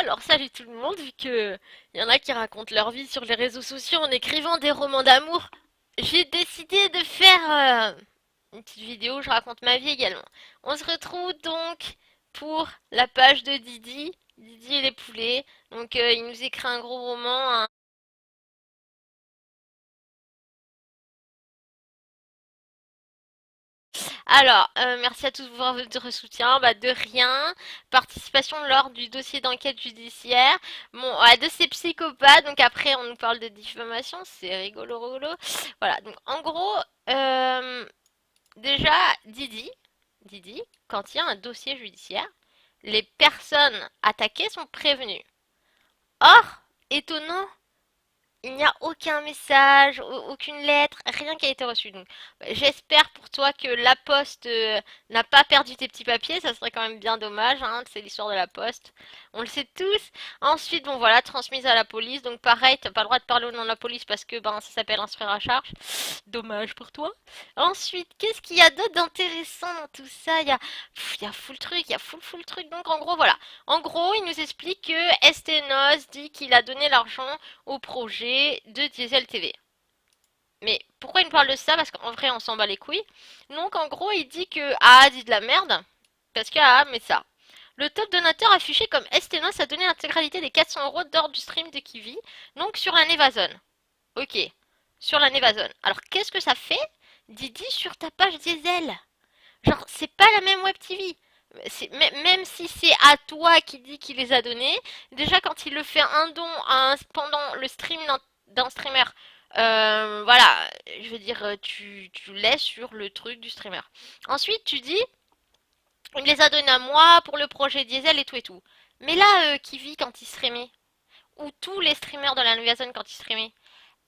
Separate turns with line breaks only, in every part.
Alors salut tout le monde, vu que y en a qui racontent leur vie sur les réseaux sociaux en écrivant des romans d'amour, j'ai décidé de faire une petite vidéo où je raconte ma vie également. On se retrouve donc pour la page de Didi, Didi et les poulets. Donc il nous écrit un gros roman, hein. Alors, merci à tous pour votre soutien. Bah, de rien. Participation lors du dossier d'enquête judiciaire. Bon, de ces psychopathes. Donc après, on nous parle de diffamation. C'est rigolo, rigolo. Voilà. Donc en gros, euh, déjà, Didi, quand il y a un dossier judiciaire, les personnes attaquées sont prévenues. Or, étonnant, il n'y a aucun message, aucune lettre, rien qui a été reçu. Donc, j'espère pour toi que la poste n'a pas perdu tes petits papiers. Ça serait quand même bien dommage, hein. C'est l'histoire de la poste. On le sait tous. Ensuite, bon voilà, transmise à la police. Donc pareil, t'as pas le droit de parler au nom de la police parce que ben ça s'appelle instruire à charge. Dommage pour toi. Ensuite, qu'est-ce qu'il y a d'autre d'intéressant dans tout ça? Il y a full truc, il y a full truc. Donc en gros, voilà. En gros, il nous explique que Estenos dit qu'il a donné l'argent au projet de Diesel TV. Mais pourquoi il nous parle de ça? Parce qu'en vrai, on s'en bat les couilles. Donc, en gros, il dit que AA dit de la merde. Parce que AA met ça. Le top donateur affiché comme Estenos a donné l'intégralité des 400 euros d'ordre du stream de Kiwi. Donc, sur la Nevazone. Ok. Sur la Nevazone. Alors, qu'est-ce que ça fait, Didi, sur ta page Diesel? Genre, c'est pas la même Web TV. Même si c'est à toi qui dit qu'il les a donnés, déjà quand il le fait un don pendant le stream d'un streamer, voilà, je veux dire, tu laisses sur le truc du streamer. Ensuite, tu dis, il les a donnés à moi pour le projet Diesel et tout et tout. Mais là, Kiwi, quand il streamait, ou tous les streamers de la Nouvelle Zone quand ils streamaient,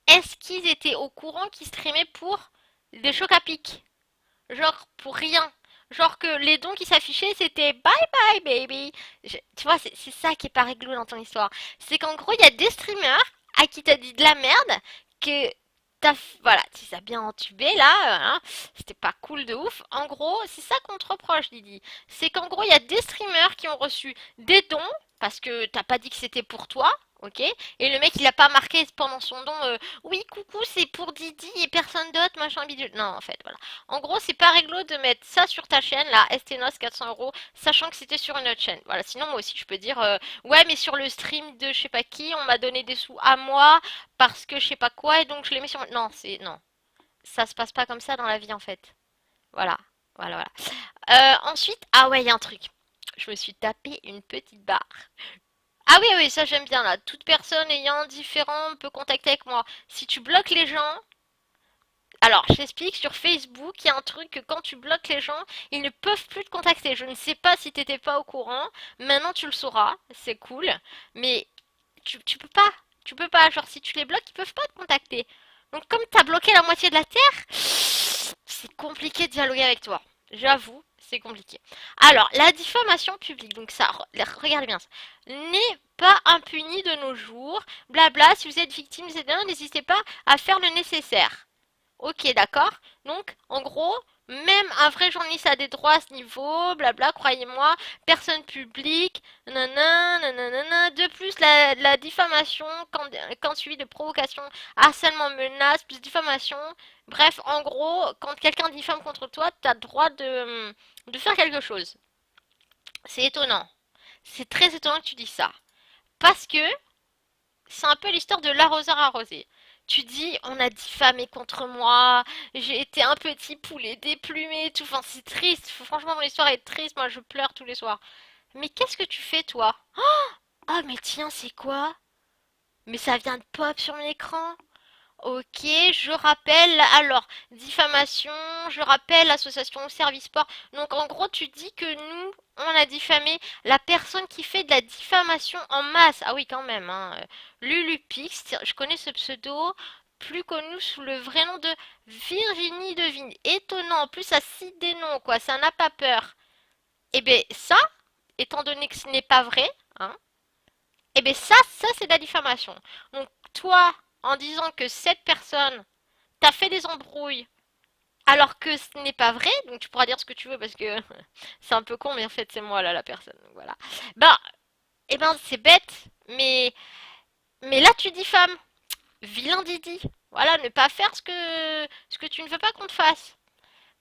est-ce qu'ils étaient au courant qu'ils streamaient pour des chocs à pic? Genre pour rien. Genre que les dons qui s'affichaient c'était bye bye baby. Tu vois, c'est ça qui est pas réglo dans ton histoire. C'est qu'en gros, il y a des streamers à qui t'as dit de la merde que voilà, tu les as bien entubés là, hein, c'était pas cool de ouf. En gros, c'est ça qu'on te reproche, Didi. C'est qu'en gros, il y a des streamers qui ont reçu des dons parce que t'as pas dit que c'était pour toi, ok? Et le mec, il a pas marqué pendant son don, oui, coucou, c'est pour Didi et personne d'autre, machin bidule. Non, en fait, voilà. En gros, c'est pas réglo de mettre ça sur ta chaîne, là, Estenos 400 euros, sachant que c'était sur une autre chaîne. Voilà, sinon, moi aussi, je peux dire, ouais, mais sur le stream de je sais pas qui, on m'a donné des sous à moi, parce que je sais pas quoi, et donc je les mets sur... Non, non. Ça se passe pas comme ça dans la vie, en fait. Voilà. Voilà, voilà. Ensuite, ah ouais, il y a un truc. Je me suis tapé une petite barre. Ah oui, oui, ça j'aime bien, là. Toute personne ayant différent peut contacter avec moi. Si tu bloques les gens, alors, je t'explique, sur Facebook, il y a un truc que quand tu bloques les gens, ils ne peuvent plus te contacter. Je ne sais pas si t'étais pas au courant. Maintenant, tu le sauras. C'est cool. Mais tu peux pas. Tu peux pas. Genre, si tu les bloques, ils peuvent pas te contacter. Donc, comme t'as bloqué la moitié de la Terre, c'est compliqué de dialoguer avec toi. J'avoue, c'est compliqué. Alors, la diffamation publique. Donc, ça, regardez bien ça. N'est pas impuni de nos jours. Blabla, si vous êtes victime, etc., n'hésitez pas à faire le nécessaire. Ok, d'accord. Donc, en gros, même un vrai journaliste a des droits à ce niveau, blabla, croyez-moi, personne publique, nanana, nanana. De plus, la diffamation, quand suivi de provocation, harcèlement, menace, plus diffamation. Bref, en gros, quand quelqu'un diffame contre toi, tu as le droit de faire quelque chose. C'est étonnant. C'est très étonnant que tu dis ça. Parce que c'est un peu l'histoire de l'arroseur arrosé. Tu dis, on a diffamé contre moi, j'ai été un petit poulet déplumé, tout. Enfin, c'est triste. Franchement, mon histoire est triste. Moi, je pleure tous les soirs. Mais qu'est-ce que tu fais, toi? Oh, mais tiens, c'est quoi? Mais ça vient de pop sur mon écran. Ok, je rappelle, alors, diffamation, je rappelle association ou service sport. Donc en gros, tu dis que nous, on a diffamé la personne qui fait de la diffamation en masse. Ah oui, quand même, hein. Lulupix, je connais ce pseudo, plus connu sous le vrai nom de Virginie Devine. Étonnant, en plus ça cite des noms, quoi, ça n'a pas peur. Eh bien ça, étant donné que ce n'est pas vrai, hein, eh bien ça c'est de la diffamation. Donc toi, en disant que cette personne t'a fait des embrouilles alors que ce n'est pas vrai, donc tu pourras dire ce que tu veux parce que c'est un peu con, mais en fait c'est moi là la personne. Donc voilà. Ben Eh ben, c'est bête, mais là, tu diffames. Vilain Didi. Voilà, ne pas faire ce que tu ne veux pas qu'on te fasse.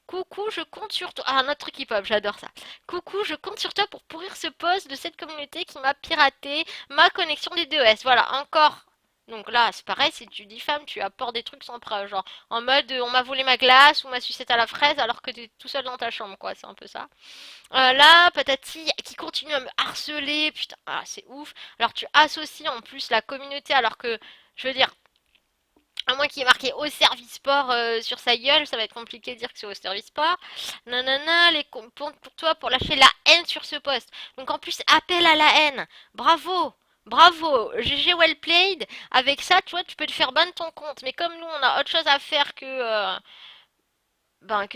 Coucou, je compte sur toi. Ah, un autre truc hip-hop, j'adore ça. Coucou, je compte sur toi pour pourrir ce post de cette communauté qui m'a piraté ma connexion des DOS. Voilà, encore. Donc là, c'est pareil, si tu diffames, tu apportes des trucs sans preuve. Genre, en mode, on m'a volé ma glace ou ma sucette à la fraise alors que t'es tout seul dans ta chambre, quoi. C'est un peu ça. Là, patati, qui continue à me harceler. Putain, ah, c'est ouf. Alors, tu associes en plus la communauté alors que, je veux dire, à moins qu'il y ait marqué au service sport sur sa gueule, ça va être compliqué de dire que c'est au service sport. Nanana, les comptes pour toi pour lâcher la haine sur ce poste. Donc en plus, appel à la haine. Bravo! Bravo! GG well played. Avec ça, tu vois, tu peux te faire ban ton compte. Mais comme nous, on a autre chose à faire que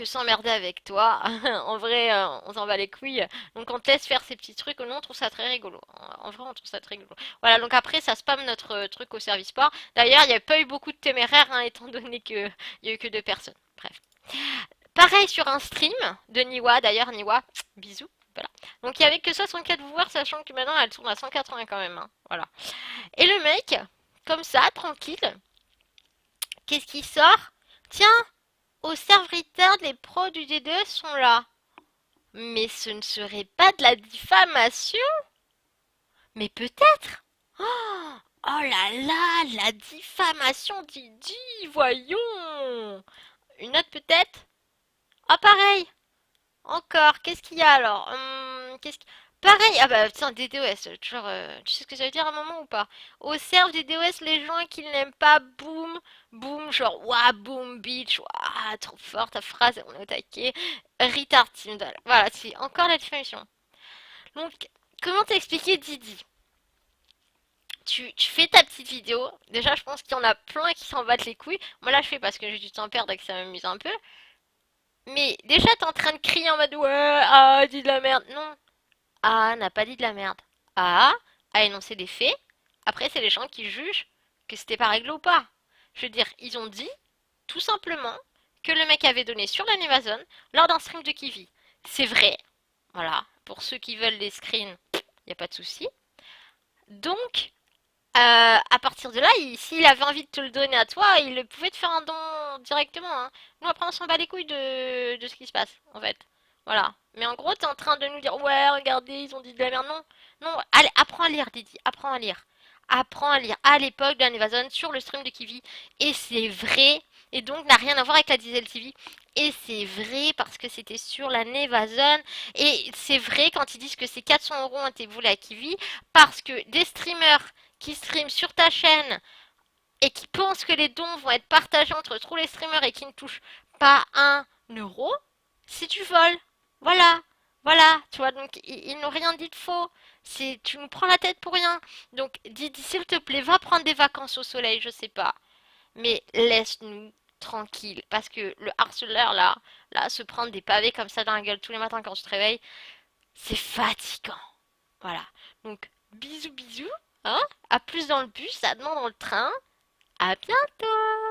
s'emmerder avec toi. En vrai, on s'en bat les couilles. Donc on te laisse faire ces petits trucs. Nous, on trouve ça très rigolo. En vrai, on trouve ça très rigolo. Voilà, donc après, ça spam notre truc au service sport. D'ailleurs, il n'y a pas eu beaucoup de téméraires, hein, étant donné qu'il n'y a eu que deux personnes. Bref. Pareil sur un stream de Niwa. D'ailleurs, Niwa, bisous. Voilà. Donc il n'y avait que 64 viewers, sachant que maintenant elle tourne à 180 quand même, hein. Voilà. Et le mec, comme ça, tranquille, qu'est-ce qui sort? Tiens, au serviteur, les pros du D2 sont là. Mais ce ne serait pas de la diffamation? Mais peut-être. Oh, oh là là, la diffamation Didi, voyons. Une autre peut-être? Ah pareil. Encore, qu'est-ce qu'il y a alors? Qu'est-ce qui... Pareil, ah bah tiens, des DOS, toujours, tu sais ce que ça veut dire à un moment ou pas? Au serve des DOS, les gens qui n'aiment pas, boum, boum, genre, ouah, boum, bitch, ouah, trop fort ta phrase, on est au taquet, retard team, voilà, c'est encore la diffamation. Donc, comment t'expliquer Didi? Tu fais ta petite vidéo, déjà je pense qu'il y en a plein qui s'en battent les couilles, moi là je fais parce que j'ai du temps à perdre et que ça m'amuse un peu, mais déjà t'es en train de crier en mode ouais, ah, dis de la merde, non. A n'a pas dit de la merde. A énoncé des faits. Après, c'est les gens qui jugent que c'était pas réglé ou pas. Je veux dire, ils ont dit, tout simplement, que le mec avait donné sur la Nevazone lors d'un stream de Kiwi. C'est vrai. Voilà. Pour ceux qui veulent les screens, il n'y a pas de souci. Donc, à partir de là, s'il avait envie de te le donner à toi, il pouvait te faire un don directement, hein. Nous, après, on s'en bat les couilles de ce qui se passe, en fait. Voilà. Mais en gros, t'es en train de nous dire, ouais, regardez, ils ont dit de la merde. Non, non, allez, apprends à lire, Didi, apprends à lire. Apprends à lire à l'époque de la Nevazone sur le stream de Kiwi. Et c'est vrai, et donc n'a rien à voir avec la Diesel TV. Et c'est vrai parce que c'était sur la Nevazone. Et c'est vrai quand ils disent que ces 400 € ont été volés à Kiwi. Parce que des streamers qui streament sur ta chaîne et qui pensent que les dons vont être partagés entre tous les streamers et qui ne touchent pas 1 euro, c'est du vol. Voilà. Voilà, tu vois, donc ils n'ont rien dit de faux. C'est, tu nous prends la tête pour rien. Donc, Didi, s'il te plaît, va prendre des vacances au soleil, je sais pas. Mais laisse-nous tranquille. Parce que le harceleur, là, se prendre des pavés comme ça dans la gueule tous les matins quand tu te réveilles, c'est fatigant. Voilà. Donc, bisous, bisous. Hein? À plus dans le bus, à demain dans le train. À bientôt!